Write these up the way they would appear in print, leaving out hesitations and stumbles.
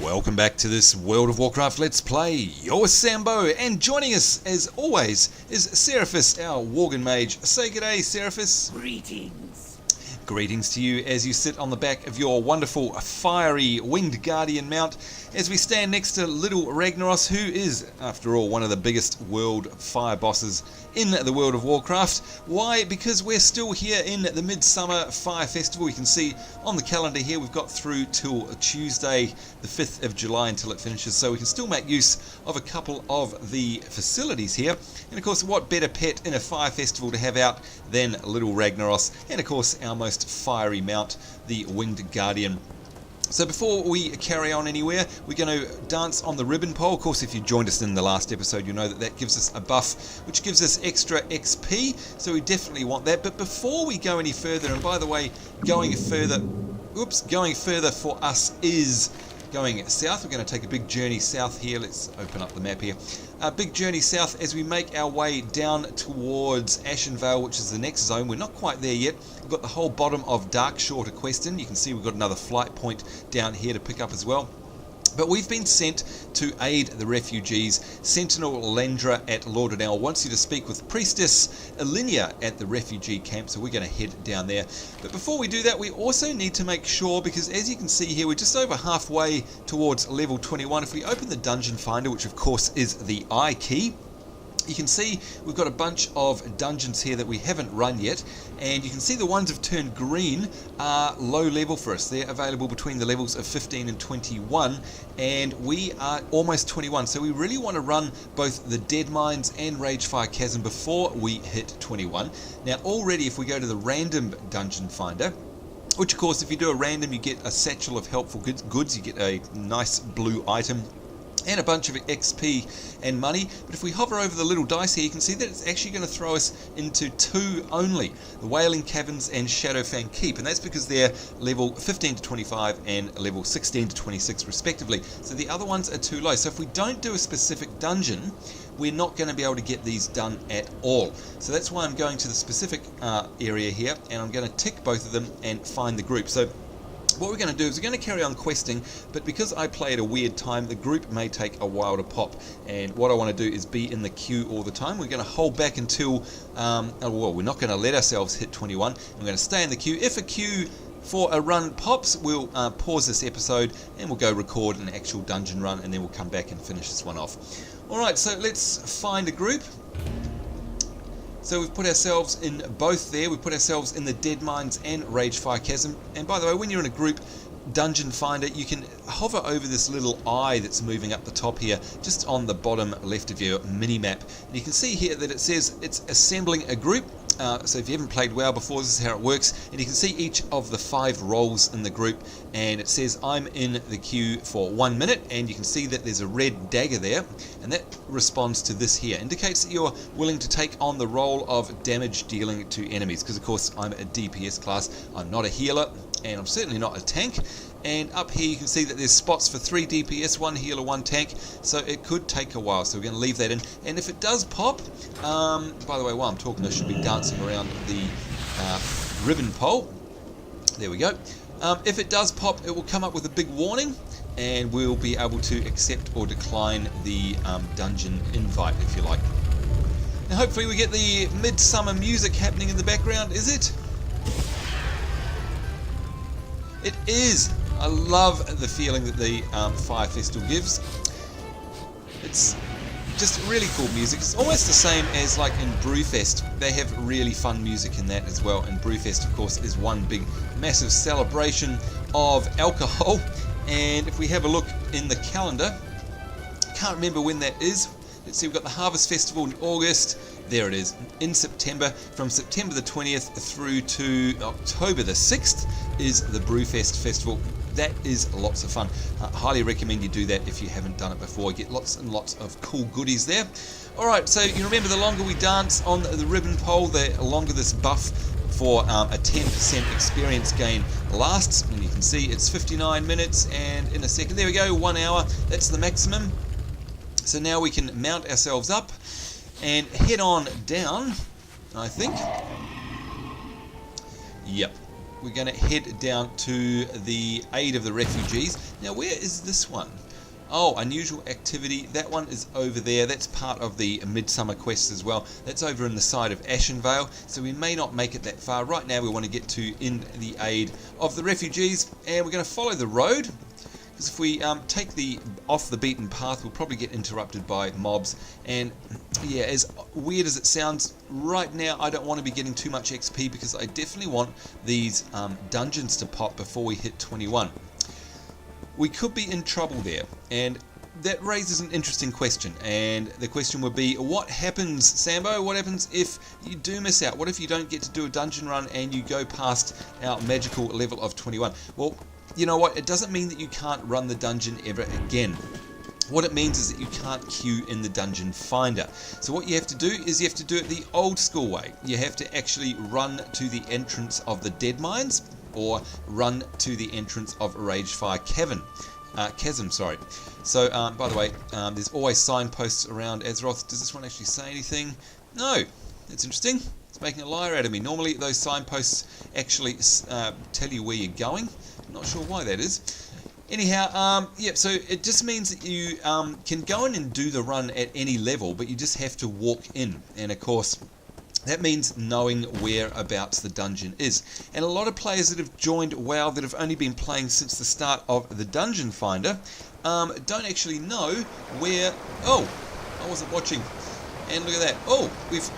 Welcome back to this World of Warcraft Let's Play. You're Sambo, and joining us as always is Seraphis, our Worgen mage. Say g'day, Seraphis. Greetings. Greetings to you as you sit on the back of your wonderful fiery winged guardian mount as we stand next to little Ragnaros, who is, after all, one of the biggest world fire bosses in the World of Warcraft. Why? Because we're still here in the Midsummer Fire Festival. You can see on the calendar here we've got through till Tuesday the 5th of July until it finishes, so we can still make use of a couple of the facilities here. And of course, what better pet in a fire festival to have out than little Ragnaros, and of course our most fiery mount, the Winged Guardian. So before we carry on anywhere, we're going to dance on the ribbon pole. Of course, if you joined us in the last episode, you know that that gives us a buff, which gives us extra XP, so we definitely want that. But before we go any further, and by the way, going further for us is going south. We're going to take a big journey south here. Let's open up the map here. A big journey south as we make our way down towards Ashenvale, which is the next zone. We're not quite there yet. We've got the whole bottom of Darkshore to question. You can see we've got another flight point down here to pick up as well. But we've been sent to aid the refugees. Sentinel Lendra at Lauderdale wants you to speak with Priestess Elinia at the refugee camp, so we're going to head down there. But before we do that, we also need to make sure, because as you can see here, we're just over halfway towards level 21. If we open the dungeon finder, which of course is the I key, you can see we've got a bunch of dungeons here that we haven't run yet, and you can see the ones that have turned green are low level for us. They're available between the levels of 15 and 21, and we are almost 21, so we really want to run both the Dead Mines and Ragefire Chasm before we hit 21. Now already, if we go to the random dungeon finder, which of course if you do a random you get a satchel of helpful goods, you get a nice blue item and a bunch of XP and money. But if we hover over the little dice here, you can see that it's actually going to throw us into two only, the Wailing Caverns and Shadowfang Keep, and that's because they're level 15 to 25 and level 16 to 26 respectively, so the other ones are too low. So if we don't do a specific dungeon, we're not going to be able to get these done at all. So that's why I'm going to the specific area here, and I'm going to tick both of them and find the group. So what we're going to do is we're going to carry on questing, but because I play at a weird time, the group may take a while to pop, and what I want to do is be in the queue all the time. We're going to hold back until, we're not going to let ourselves hit 21. We're going to stay in the queue. If a queue for a run pops, we'll pause this episode and we'll go record an actual dungeon run, and then we'll come back and finish this one off. Alright, so let's find a group. So we've put ourselves in both there. We've put ourselves in the Dead Mines and Ragefire Chasm. And by the way, when you're in a group dungeon finder, you can hover over this little eye that's moving up the top here, just on the bottom left of your mini-map. And you can see here that it says it's assembling a group. So if you haven't played WoW before, this is how it works, and you can see each of the 5 roles in the group, and it says I'm in the queue for 1 minute, and you can see that there's a red dagger there, and that responds to this here, indicates that you're willing to take on the role of damage dealing to enemies, because of course I'm a DPS class, I'm not a healer, and I'm certainly not a tank. And up here you can see that there's spots for 3 DPS, 1 healer, 1 tank, so it could take a while, so we're going to leave that in. And if it does pop, by the way, while I'm talking I should be dancing around the ribbon pole. There we go. If it does pop, it will come up with a big warning, and we'll be able to accept or decline the dungeon invite, if you like. Now hopefully we get the midsummer music happening in the background. Is it? It is! I love the feeling that the Fire Festival gives. It's just really cool music. It's almost the same as like in Brewfest. They have really fun music in that as well. And Brewfest, of course, is one big, massive celebration of alcohol. And if we have a look in the calendar, can't remember when that is. Let's see, we've got the Harvest Festival in August. There it is, in September. From September the 20th through to October the 6th is the Brewfest Festival. That is lots of fun. Highly recommend you do that if you haven't done it before. You get lots and lots of cool goodies there. Alright, so you remember the longer we dance on the ribbon pole, the longer this buff for a 10% experience gain lasts. And you can see it's 59 minutes, and in a second, there we go, 1 hour. That's the maximum. So now we can mount ourselves up and head on down, I think. Yep. we're going to head down to the aid of the refugees. Now, where is this one? Oh, unusual activity. That one is over there. That's part of the Midsummer quest as well. That's over in the side of Ashenvale, so we may not make it that far. Right now we want to get to in the aid of the refugees, and we're going to follow the road. Because if we take the off the beaten path, we'll probably get interrupted by mobs. And yeah, as weird as it sounds, right now I don't want to be getting too much XP because I definitely want these dungeons to pop before we hit 21. We could be in trouble there, and that raises an interesting question. And the question would be, what happens, Sambo? What happens if you do miss out? What if you don't get to do a dungeon run and you go past our magical level of 21? Well, you know what? It doesn't mean that you can't run the dungeon ever again. What it means is that you can't queue in the dungeon finder. So what you have to do is you have to do it the old school way. You have to actually run to the entrance of the Dead Mines, or run to the entrance of Ragefire Chasm. So, by the way, there's always signposts around Azeroth. Does this one actually say anything? No. That's interesting. It's making a liar out of me. Normally, those signposts actually tell you where you're going. I'm not sure why that is. Anyhow, yeah, so it just means that you can go in and do the run at any level, but you just have to walk in. And, of course, that means knowing whereabouts the dungeon is. And a lot of players that have joined WoW that have only been playing since the start of the Dungeon Finder don't actually know where... Oh, I wasn't watching. And look at that. Oh, we've...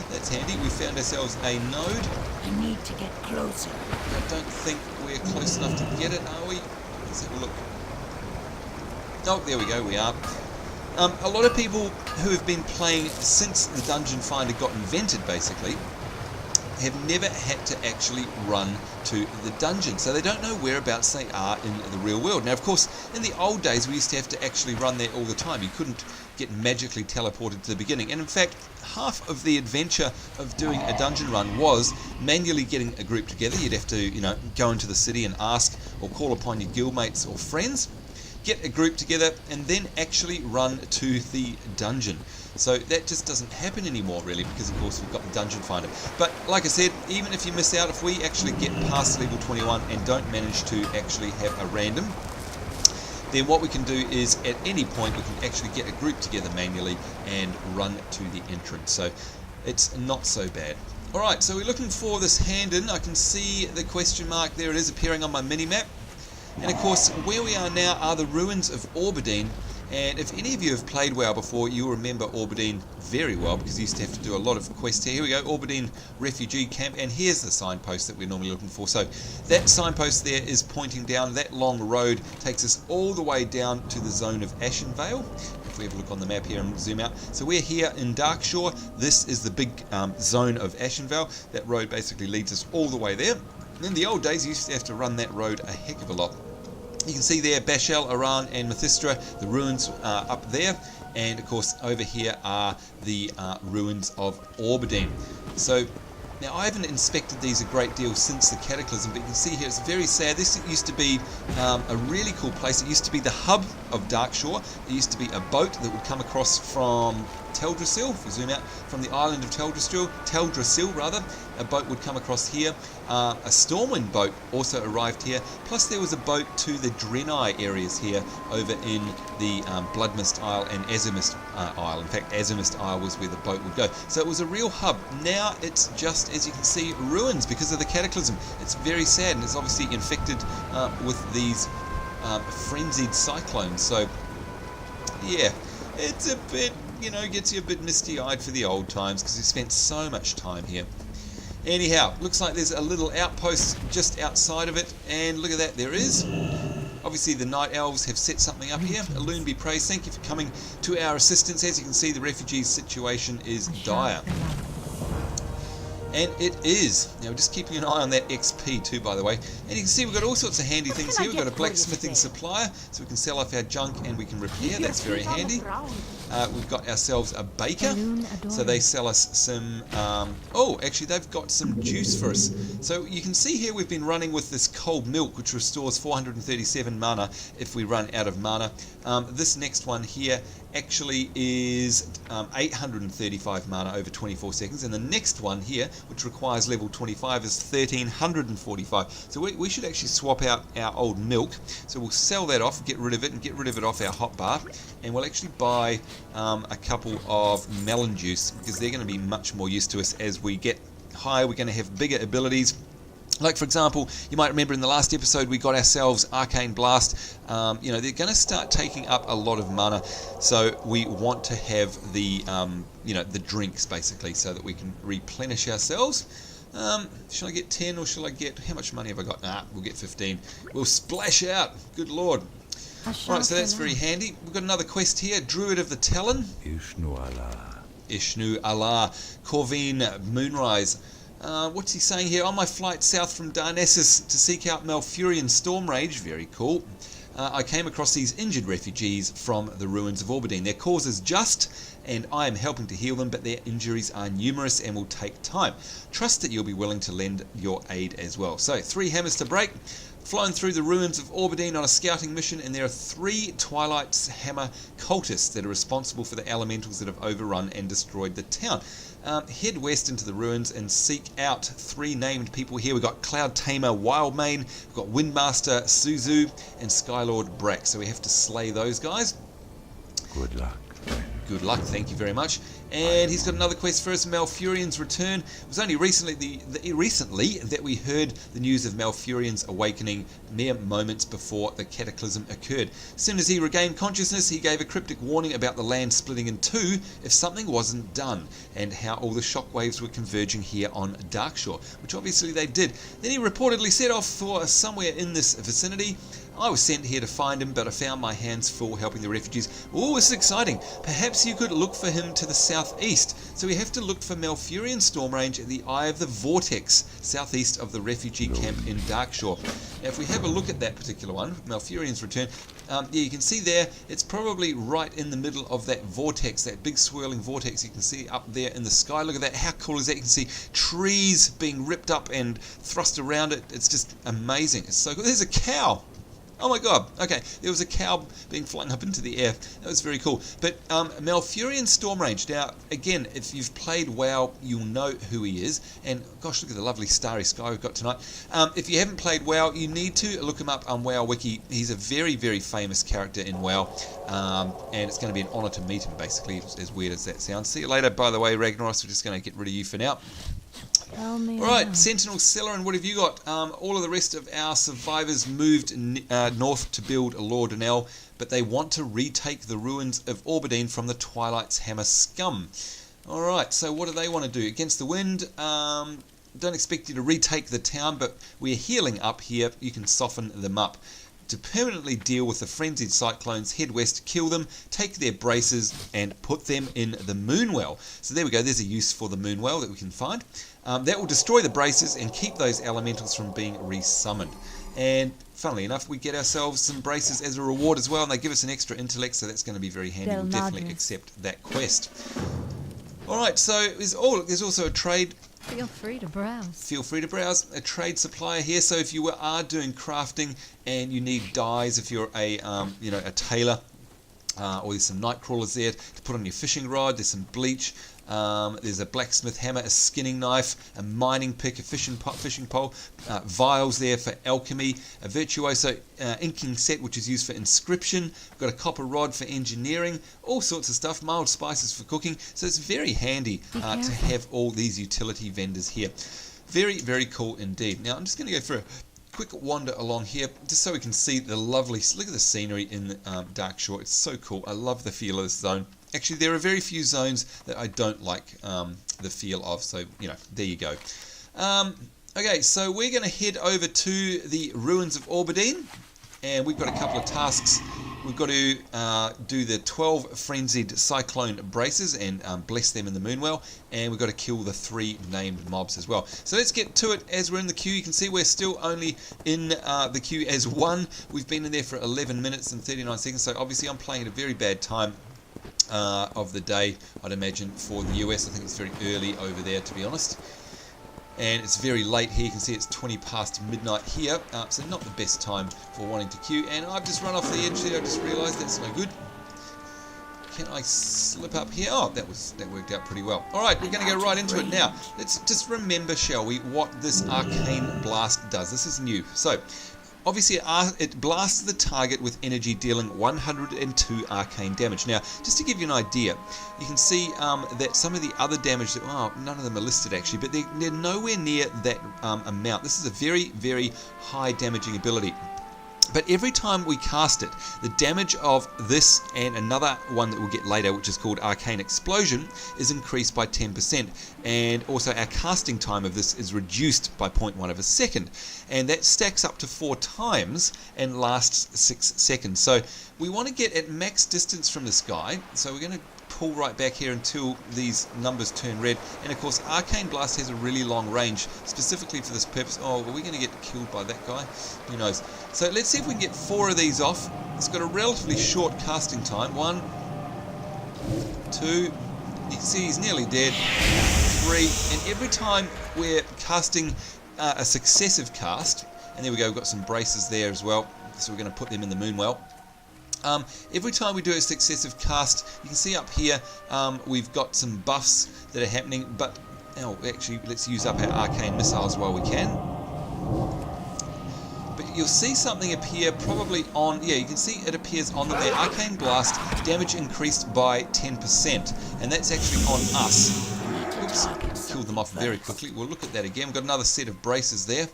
that's handy. We found ourselves a node. I need to get closer. I don't think we're close enough to get it, are we? Let's have a look. Oh, there we go. We are. A lot of people who have been playing since the Dungeon Finder got invented, basically, have never had to actually run to the dungeon, so they don't know whereabouts they are in the real world. Now, of course, in the old days, we used to have to actually run there all the time. You couldn't get magically teleported to the beginning, and in fact, half of the adventure of doing a dungeon run was manually getting a group together. You'd have to, you know, go into the city and ask or call upon your guildmates or friends, get a group together, and then actually run to the dungeon. So that just doesn't happen anymore, really, because of course we've got the Dungeon Finder. But like I said, even if you miss out, if we actually get past level 21 and don't manage to actually have a random, then what we can do is at any point we can actually get a group together manually and run to the entrance. So it's not so bad. Alright, so we're looking for this hand-in. I can see the question mark there. It is appearing on my mini-map. And of course, where we are now are the ruins of Auberdine. And if any of you have played WoW before, you'll remember Auberdine very well, because you used to have to do a lot of quests here. Here we go, Auberdine refugee camp, and here's the signpost that we're normally looking for. So that signpost there is pointing down. That long road takes us all the way down to the zone of Ashenvale. If we have a look on the map here and zoom out. So we're here in Darkshore. This is the big zone of Ashenvale. That road basically leads us all the way there. In the old days, you used to have to run that road a heck of a lot. You can see there Bashal, Aran and Mithistra, the ruins up there, and of course over here are the ruins of Auberdine. So now I haven't inspected these a great deal since the Cataclysm, but you can see here it's very sad. This used to be a really cool place. It used to be the hub of Darkshore. There used to be a boat that would come across from Teldrassil, if we zoom out, from the island of Teldrassil rather, a boat would come across here. A Stormwind boat also arrived here, plus there was a boat to the Draenei areas here over in the Bloodmist Isle and Azuremist Isle. In fact, Azuremist Isle was where the boat would go. So it was a real hub. Now it's just, as you can see, ruins because of the Cataclysm. It's very sad, and it's obviously infected with these frenzied cyclones. So yeah, it's a bit, you know, gets you a bit misty-eyed for the old times because we spent so much time here. Anyhow, looks like there's a little outpost just outside of it, and look at that, there is. Obviously the Night Elves have set something up here. Aloon be praised, thank you for coming to our assistance. As you can see, the refugees situation is dire. And it is. Now we're just keeping an eye on that XP too, by the way. And you can see we've got all sorts of handy things here. We've got a blacksmithing supplier, so we can sell off our junk and we can repair. That's very handy. We've got ourselves a baker, so they sell us some... oh, actually they've got some juice for us. So you can see here we've been running with this cold milk, which restores 437 mana if we run out of mana. This next one here actually is 835 mana over 24 seconds, and the next one here which requires level 25, is 1345. So we should actually swap out our old milk. So we'll sell that off, get rid of it, and get rid of it off our hotbar. And we'll actually buy a couple of melon juice, because they're going to be much more use to us as we get higher. We're going to have bigger abilities. Like, for example, you might remember in the last episode we got ourselves Arcane Blast. You know, they're going to start taking up a lot of mana, so we want to have the, you know, the drinks basically, so that we can replenish ourselves. Shall I get 10 or shall I get, how much money have I got? Nah, we'll get 15. We'll splash out. Good lord. Right, so that's very handy. We've got another quest here, Druid of the Talon. Ishnu Allah. Corvine Moonrise. What's he saying here? On my flight south from Darnassus to seek out Malfurion Stormrage, very cool, I came across these injured refugees from the ruins of Auberdine. Their cause is just, and I am helping to heal them, but their injuries are numerous and will take time. Trust that you'll be willing to lend your aid as well. So, 3 hammers to break. Flown through the ruins of Auberdine on a scouting mission, and there are 3 Twilight's hammer cultists that are responsible for the elementals that have overrun and destroyed the town. Head west into the ruins and seek out 3 named people here. We've got Cloud Tamer Wildmane, we've got Windmaster Suzu, and Skylord Brack. So we have to slay those guys. Good luck. Good luck, thank you very much. And he's got another quest for us, Malfurion's Return. It was only recently that we heard the news of Malfurion's awakening mere moments before the cataclysm occurred. As soon as he regained consciousness, he gave a cryptic warning about the land splitting in 2 if something wasn't done, and how all the shockwaves were converging here on Darkshore, which obviously they did. Then he reportedly set off for somewhere in this vicinity. I was sent here to find him, but I found my hands full helping the refugees. Oh, this is exciting. Perhaps you could look for him to the southeast. So we have to look for Malfurion Stormrage at the Eye of the Vortex, southeast of the refugee camp in Darkshore. Now, if we have a look at that particular one, Malfurion's Return, yeah, you can see there, it's probably right in the middle of that vortex, that big swirling vortex you can see up there in the sky. Look at that, how cool is that? You can see trees being ripped up and thrust around it. It's just amazing. It's so cool. There's a cow. Oh my god, okay, there was a cow being flung up into the air. That was very cool. But Malfurion Stormrage, now, again, if you've played WoW, you'll know who he is. And, gosh, look at the lovely starry sky we've got tonight. If you haven't played WoW, you need to look him up on WoW Wiki. He's a very, very famous character in WoW. And it's going to be an honour to meet him, basically, as weird as that sounds. See you later, by the way, Ragnaros. We're just going to get rid of you for now. Alright, Sentinel Celerin, what have you got? All of the rest of our survivors moved north to build Lordinel, but they want to retake the ruins of Auberdine from the Twilight's hammer scum. Alright, so what do they want to do? Against the wind, don't expect you to retake the town, but we're healing up here. You can soften them up. To permanently deal with the frenzied cyclones, head west, kill them, take their braces, and put them in the Moonwell. So there we go, there's a use for the Moonwell that we can find. That will destroy the braces and keep those elementals from being resummoned. And funnily enough, we get ourselves some braces as a reward as well, and they give us an extra intellect, so that's going to be very handy. We'll definitely accept that quest. Alright, so there's also a trade. Feel free to browse. Feel free to browse. A trade supplier here. So if you are doing crafting and you need dyes, if you're a a tailor, or there's some night crawlers there to put on your fishing rod. There's some bleach. There's a blacksmith hammer, a skinning knife, a mining pick, a fishing pole, vials there for alchemy, a virtuoso inking set which is used for inscription. We've got a copper rod for engineering, all sorts of stuff, mild spices for cooking. So it's very handy to have all these utility vendors here. Very, very cool indeed. Now I'm just going to go for a quick wander along here just so we can see the lovely, look at the scenery in Darkshore. It's so cool. I love the feel of this zone. Actually, there are very few zones that I don't like the feel of, so, there you go. Okay, so we're going to head over to the ruins of Auberdine, and we've got a couple of tasks. We've got to do the 12 frenzied Cyclone braces and bless them in the Moonwell, and we've got to kill the 3 named mobs as well. So let's get to it. As we're in the queue, you can see we're still only in the queue as 1. We've been in there for 11 minutes and 39 seconds, so obviously I'm playing at a very bad time of the day, I'd imagine, for the US. I think it's very early over there, to be honest. And it's very late here. You can see it's 20 past midnight here, so not the best time for wanting to queue. And I've just run off the edge there. I just realised that's no good. Can I slip up here? Oh, that worked out pretty well. All right, we're going to go right into it now. Let's just remember, shall we, what this arcane blast does. This is new. So, obviously, it blasts the target with energy, dealing 102 arcane damage. Now, just to give you an idea, you can see that some of the other damage, none of them are listed actually, but they're nowhere near that amount. This is a very, very high damaging ability. But every time we cast it, the damage of this and another one that we'll get later, which is called Arcane Explosion, is increased by 10%. And also our casting time of this is reduced by 0.1 of a second. And that stacks up to 4 times and lasts 6 seconds. So we want to get at max distance from this guy. So we're going to pull right back here until these numbers turn red. And of course, Arcane Blast has a really long range, specifically for this purpose. Oh, are we going to get killed by that guy? Who knows? So let's see if we can get 4 of these off. It's got a relatively short casting time. 1, 2, you can see he's nearly dead. 3, and every time we're casting a successive cast, and there we go, we've got some braces there as well, so we're going to put them in the Moonwell. Every time we do a successive cast, you can see up here we've got some buffs that are happening, but actually let's use up our arcane missiles while we can. But you'll see something appear probably on, you can see it appears on there, Arcane Blast, damage increased by 10%, and that's actually on us. Oops, killed them off very quickly. We'll look at that again. We've got another set of braces there.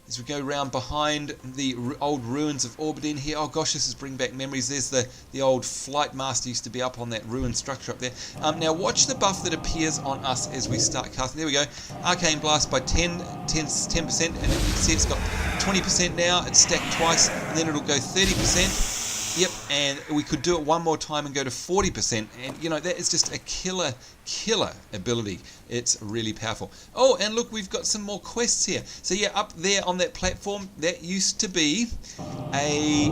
As we go round behind the old ruins of Auberdine here. Oh gosh, this is bringing back memories. There's the old flight master used to be up on that ruined structure up there. Now watch the buff that appears on us as we start casting. There we go. Arcane Blast by 10%, and you can see it's got 20% now. It's stacked twice, and then it'll go 30%. Yep, and we could do it one more time and go to 40%, and that is just a killer ability. It's really powerful. Oh, and look, we've got some more quests here. So yeah, up there on that platform, that used to be a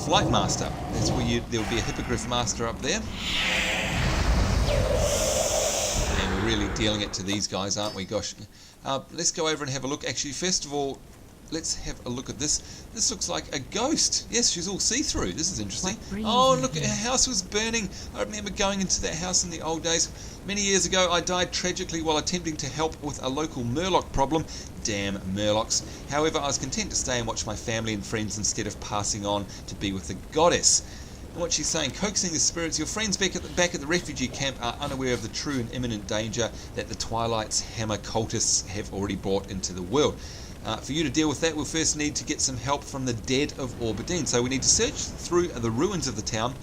flight master. That's where there will be a hippogriff master up there. And we're really dealing it to these guys, aren't we? Gosh. Let's go over and have a look. Actually, first of all, let's have a look at this. This looks like a ghost. Yes, she's all see-through. This is interesting. Oh, look, her house was burning. I remember going into that house in the old days. Many years ago, I died tragically while attempting to help with a local murloc problem. Damn murlocs. However, I was content to stay and watch my family and friends instead of passing on to be with the goddess. And what she's saying, coaxing the spirits, your friends back at the refugee camp are unaware of the true and imminent danger that the Twilight's hammer cultists have already brought into the world. For you to deal with that, we'll first need to get some help from the dead of Auberdine. So we need to search through the ruins of the town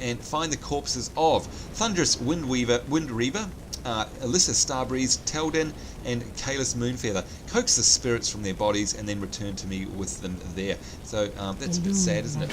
and find the corpses of Thunderous Windreaver, Alyssa Starbreeze, Telden, and Kalis Moonfeather. Coax the spirits from their bodies and then return to me with them there. So that's a bit sad, isn't it?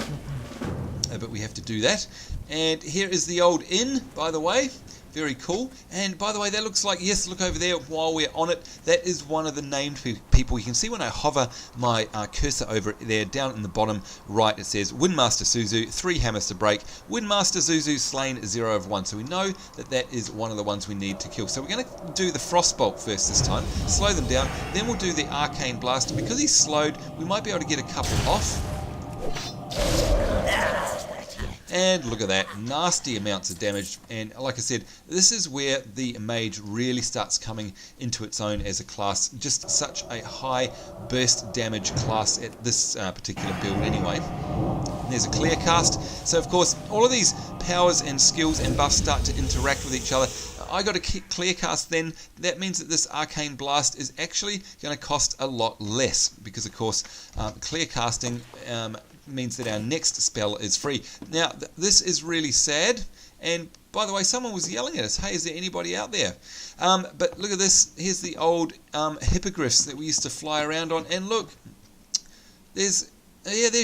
But we have to do that. And here is the old inn, by the way. Very cool. And by the way, that looks like, yes, look over there while we're on it. That is one of the named people. You can see when I hover my cursor over it there, down in the bottom right, it says Windmaster Suzu, 3 hammers to break. Windmaster Zuzu slain 0 of 1. So we know that that is one of the ones we need to kill. So we're going to do the Frostbolt first this time. Slow them down. Then we'll do the Arcane Blast. Because he's slowed, we might be able to get a couple off. And look at that, nasty amounts of damage. And like I said, this is where the mage really starts coming into its own as a class. Just such a high burst damage class at this particular build anyway. And there's a clear cast. So of course, all of these powers and skills and buffs start to interact with each other. I got a clear cast then. That means that this Arcane Blast is actually going to cost a lot less. Because of course, clear casting means that our next spell is free. Now, this is really sad, and by the way, someone was yelling at us, hey, is there anybody out there? But look at this, here's the old hippogriffs that we used to fly around on, and look, there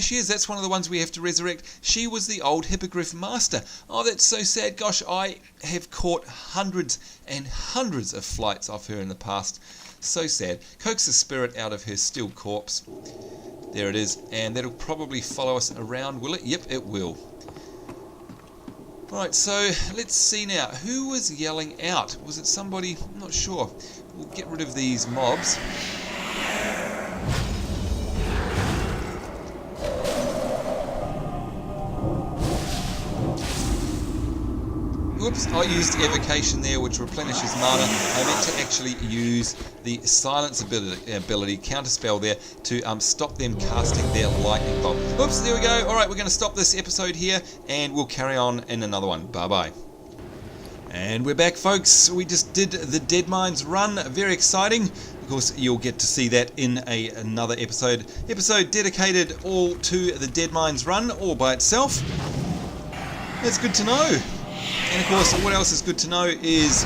she is. That's one of the ones we have to resurrect. She was the old hippogriff master. Oh, that's so sad. Gosh, I have caught hundreds and hundreds of flights off her in the past. So sad. Coax the spirit out of her still corpse. There it is, and that'll probably follow us around, will it? Yep, it will. Right, so let's see now. Who was yelling out? Was it somebody? I'm not sure. We'll get rid of these mobs. Whoops, I used evocation there, which replenishes mana. I meant to actually use the silence ability counterspell there to stop them casting their lightning bolt. Whoops, there we go. Alright, we're going to stop this episode here, and we'll carry on in another one. Bye-bye. And we're back, folks. We just did the Dead Mines run. Very exciting. Of course, you'll get to see that in another episode. Episode dedicated all to the Dead Mines run, all by itself. That's good to know. And of course, what else is good to know is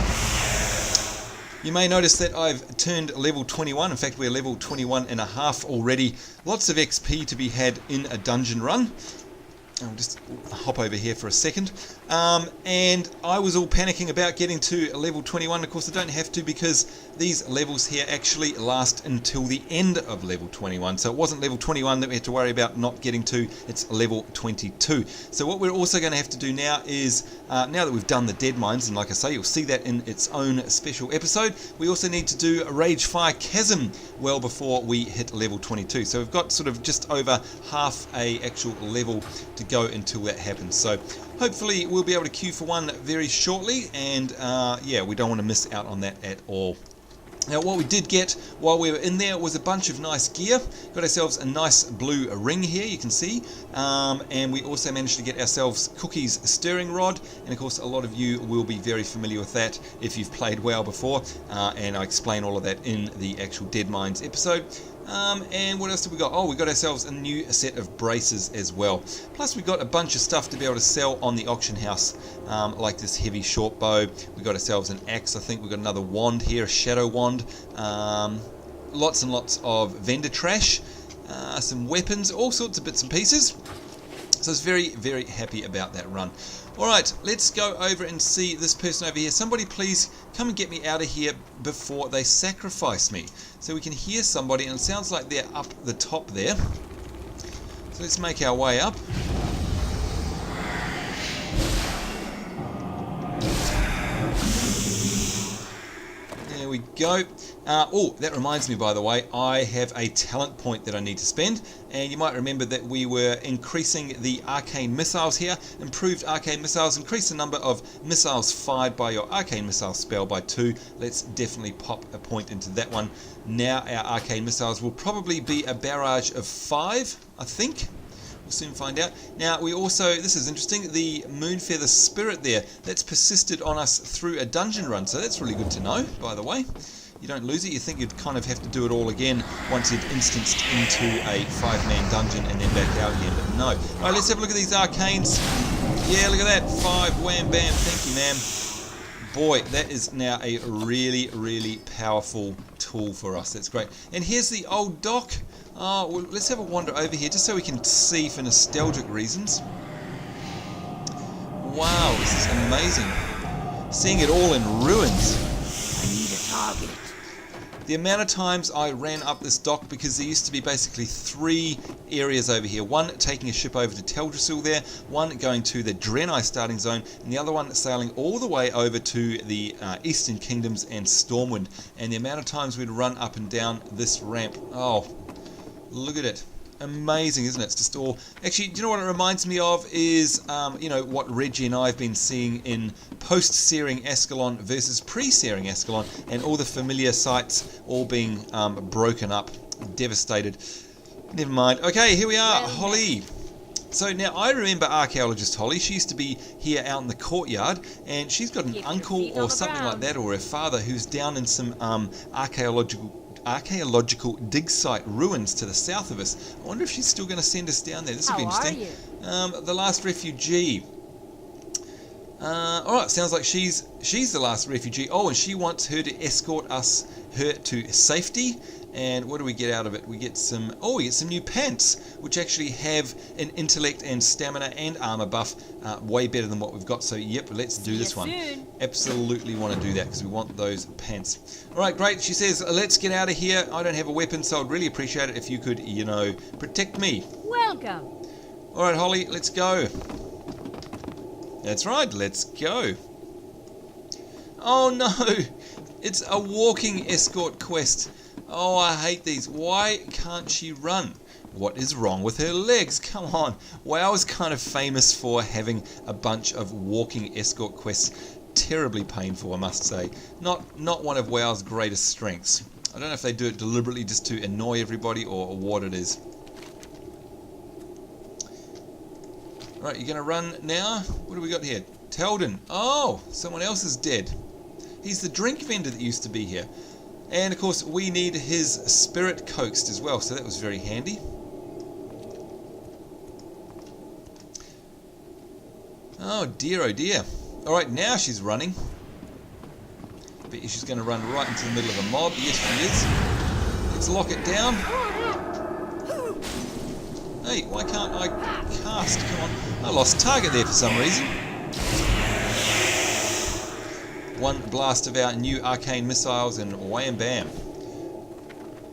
you may notice that I've turned level 21. In fact, we're level 21 and a half already. Lots of XP to be had in a dungeon run. I'll just hop over here for a second. And I was all panicking about getting to level 21. Of course, I don't have to because these levels here actually last until the end of level 21. So it wasn't level 21 that we had to worry about not getting to. It's level 22. So what we're also going to have to do now is, now that we've done the Dead Mines, and like I say, you'll see that in its own special episode, we also need to do a Ragefire Chasm well before we hit level 22. So we've got sort of just over half a actual level to go until that happens. So hopefully we'll be able to queue for one very shortly, and yeah, we don't want to miss out on that at all. Now, what we did get while we were in there was a bunch of nice gear. Got ourselves a nice blue ring here, you can see, and we also managed to get ourselves Cookie's stirring rod, and of course a lot of you will be very familiar with that if you've played WoW before, and I explain all of that in the actual Dead Mines episode. And what else did we got? Oh, we got ourselves a new set of braces as well. Plus we got a bunch of stuff to be able to sell on the auction house, like this heavy short bow. We got ourselves an axe, I think. We got another wand here, a shadow wand. Lots and lots of vendor trash, some weapons, all sorts of bits and pieces. So I was very, very happy about that run. Alright, let's go over and see this person over here. Somebody please come and get me out of here before they sacrifice me. So we can hear somebody, and it sounds like they're up the top there. So let's make our way up. There we go. Oh, that reminds me, by the way, I have a talent point that I need to spend, and you might remember that we were increasing the arcane missiles here. Improved arcane missiles, increase the number of missiles fired by your arcane missile spell by 2. Let's definitely pop a point into that one. Now our arcane missiles will probably be a barrage of 5, I think. We'll soon find out. Now we also, this is interesting, the Moonfeather Spirit there, that's persisted on us through a dungeon run, so that's really good to know, by the way. You don't lose it. You think you'd kind of have to do it all again once you've instanced into a 5-man dungeon and then back out again, but no. Alright, let's have a look at these arcanes. Yeah, look at that. 5, wham bam, thank you ma'am. Boy, that is now a really, really powerful tool for us. That's great. And here's the old dock. Oh, well, let's have a wander over here just so we can see for nostalgic reasons. Wow, this is amazing. Seeing it all in ruins. I need a target. The amount of times I ran up this dock, because there used to be basically 3 areas over here. One taking a ship over to Teldrassil there, one going to the Draenei starting zone, and the other one sailing all the way over to the Eastern Kingdoms and Stormwind. And the amount of times we'd run up and down this ramp. Oh, look at it. Amazing, isn't it? It's just all... Actually, do you know what it reminds me of is, you know, what Reggie and I have been seeing in post-Searing Ascalon versus pre-Searing Ascalon, and all the familiar sites all being broken up, devastated. Never mind. Okay, here we are, Holly. So now I remember archaeologist Holly. She used to be here out in the courtyard, and she's got an uncle or something like that, or her father, who's down in some archaeological dig site ruins to the south of us. I wonder if she's still going to send us down there. This will be interesting. How are you? The last refugee. Alright, sounds like she's the last refugee. Oh, and she wants her to escort her to safety. And what do we get out of it? We get some new pants, which actually have an intellect and stamina and armor buff, way better than what we've got. So yep, let's do this one. Absolutely want to do that because we want those pants. Alright, great. She says, let's get out of here. I don't have a weapon, so I'd really appreciate it if you could, you know, protect me. Welcome. Alright, Holly, let's go. That's right, let's go. Oh no, it's a walking escort quest. Oh, I hate these. Why can't she run? What is wrong with her legs? come on. WoW is kind of famous for having a bunch of walking escort quests. Terribly painful, I must say. Not one of WoW's greatest strengths. I don't know if they do it deliberately just to annoy everybody or what it is. Right, you're going to run now? What do we got here? Teldon. Oh, someone else is dead. He's the drink vendor that used to be here. And, of course, we need his spirit coaxed as well, so that was very handy. Oh, dear, oh, dear. Alright, now she's running. Bet you she's going to run right into the middle of a mob. Yes, she is. Let's lock it down. Hey, why can't I cast? Come on. I lost target there for some reason. One blast of our new arcane missiles and wham bam.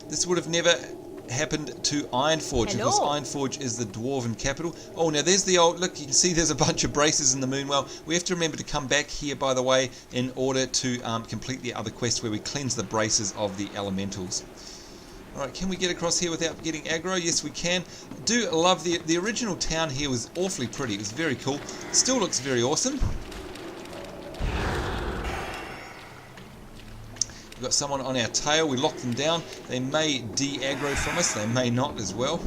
This would have never happened to Ironforge. Of course, Ironforge is the dwarven capital. Oh, now there's the old... Look, you can see there's a bunch of braces in the Moonwell. We have to remember to come back here, by the way, in order to complete the other quest where we cleanse the braces of the elementals. Alright, can we get across here without getting aggro? Yes, we can. I do love the original town here was awfully pretty. It was very cool. Still looks very awesome. We've got someone on our tail. We lock them down. They may de-aggro from us. They may not as well.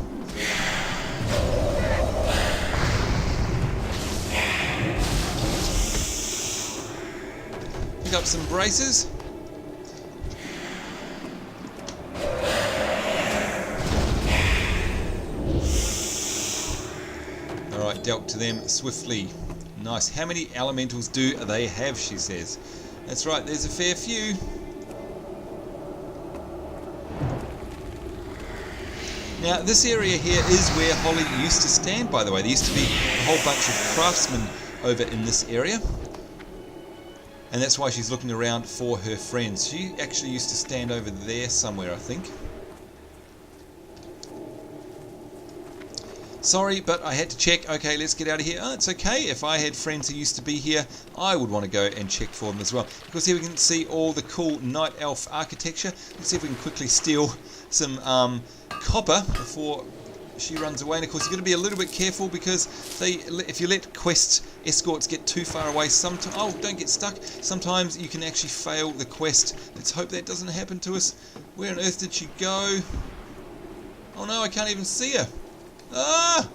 Pick up some braces. Alright, dealt to them swiftly. Nice. How many elementals do they have, she says. That's right, there's a fair few. Now, this area here is where Holly used to stand, by the way. There used to be a whole bunch of craftsmen over in this area. And that's why she's looking around for her friends. She actually used to stand over there somewhere, I think. Sorry, but I had to check. Okay, let's get out of here. Oh, it's okay. If I had friends who used to be here, I would want to go and check for them as well. Because here we can see all the cool night elf architecture. Let's see if we can quickly steal some copper before she runs away. And of course, you've got to be a little bit careful because if you let escorts get too far away, oh, don't get stuck. Sometimes you can actually fail the quest. Let's hope that doesn't happen to us. Where on earth did she go? Oh no, I can't even see her. Ah!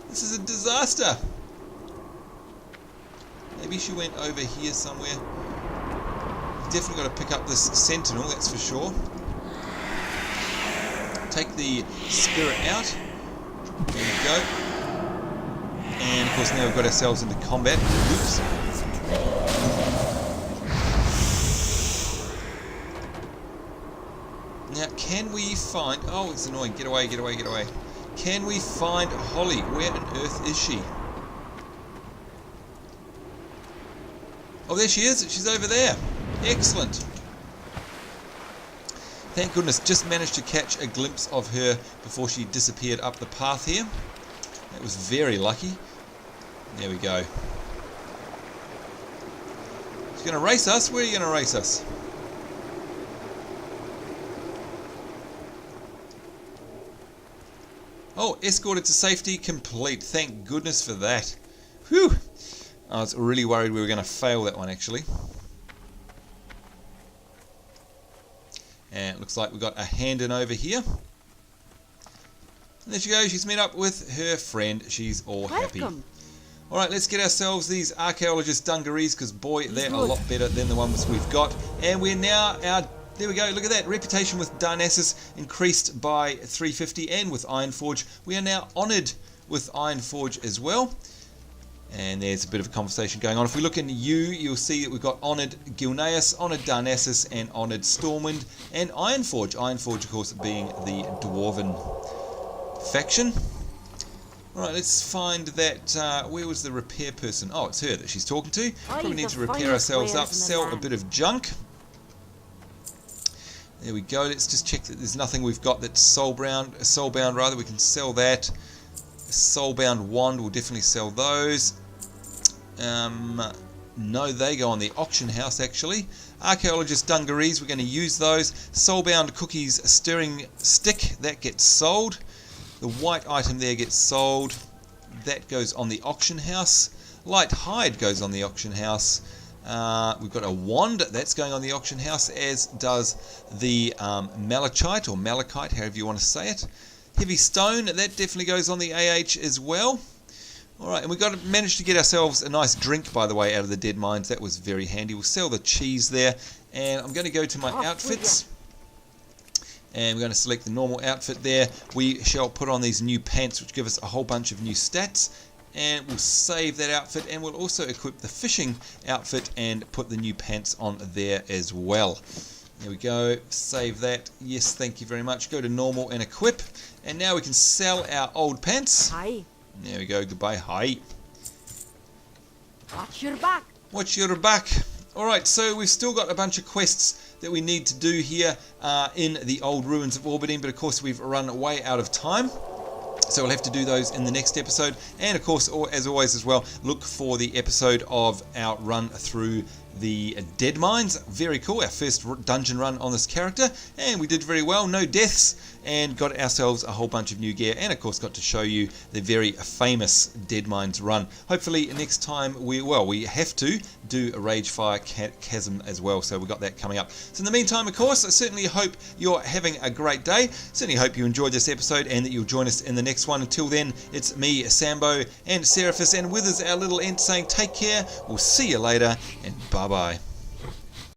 This is a disaster. Maybe she went over here somewhere. Definitely got to pick up this sentinel, that's for sure. Take the spirit out. There we go. And of course now we've got ourselves into combat. Oops. Now can we find... Oh, it's annoying. Get away, get away, get away. Can we find Holly? Where on earth is she? Oh, there she is. She's over there. Excellent. Thank goodness. Just managed to catch a glimpse of her before she disappeared up the path here. That was very lucky. There we go. She's going to race us. Where are you going to race us? Oh, escorted to safety complete. Thank goodness for that. Whew. I was really worried we were going to fail that one, actually. And it looks like we've got a hand in over here. And there she goes. She's met up with her friend. She's all happy. Alright, let's get ourselves these archaeologist dungarees, because boy, they're a lot better than the ones we've got. And we're now there we go, look at that. Reputation with Darnassus increased by 350, and with Ironforge. We are now honoured with Ironforge as well. And there's a bit of a conversation going on. If we look in you'll see that we've got honoured Gilneas, honoured Darnassus, and honoured Stormwind, and Ironforge. Ironforge, of course, being the dwarven faction. Alright, let's find that... where was the repair person? Oh, it's her that she's talking to. Probably need to repair ourselves up, sell a bit of junk. There we go. Let's just check that there's nothing we've got that's soulbound rather. We can sell that. A soulbound wand, we'll definitely sell those. No, they go on the auction house actually. Archaeologist dungarees, we're going to use those. Soulbound cookies stirring stick, that gets sold. The white item there gets sold. That goes on the auction house. Light hide goes on the auction house. We've got a wand that's going on the auction house, as does the malachite or malachite, however you want to say it. Heavy stone, that definitely goes on the AH as well. Alright, and we managed to get ourselves a nice drink, by the way, out of the dead mines. That was very handy. We'll sell the cheese there. And I'm going to go to my outfits. And we're going to select the normal outfit there. We shall put on these new pants, which give us a whole bunch of new stats. And we'll save that outfit, and we'll also equip the fishing outfit and put the new pants on there as well. There we go. Save that. Yes, thank you very much. Go to normal and equip. And now we can sell our old pants. Hi. There we go. Goodbye. Hi. Watch your back. Watch your back. Alright, so we've still got a bunch of quests that we need to do here in the old ruins of Auberdine, but of course we've run way out of time. So we'll have to do those in the next episode. And of course, as always as well, look for the episode of our run through the dead mines. Very cool, our first dungeon run on this character, and we did very well, no deaths, and got ourselves a whole bunch of new gear, and of course got to show you the very famous dead mines run. Hopefully next time we have to do a Ragefire Chasm as well, so we got that coming up. So in the meantime, of course, I certainly hope you're having a great day. Certainly hope you enjoyed this episode and that you'll join us in the next one. Until then, it's me, Sambo, and Seraphis, and with us our little ent saying take care. We'll see you later, and bye bye.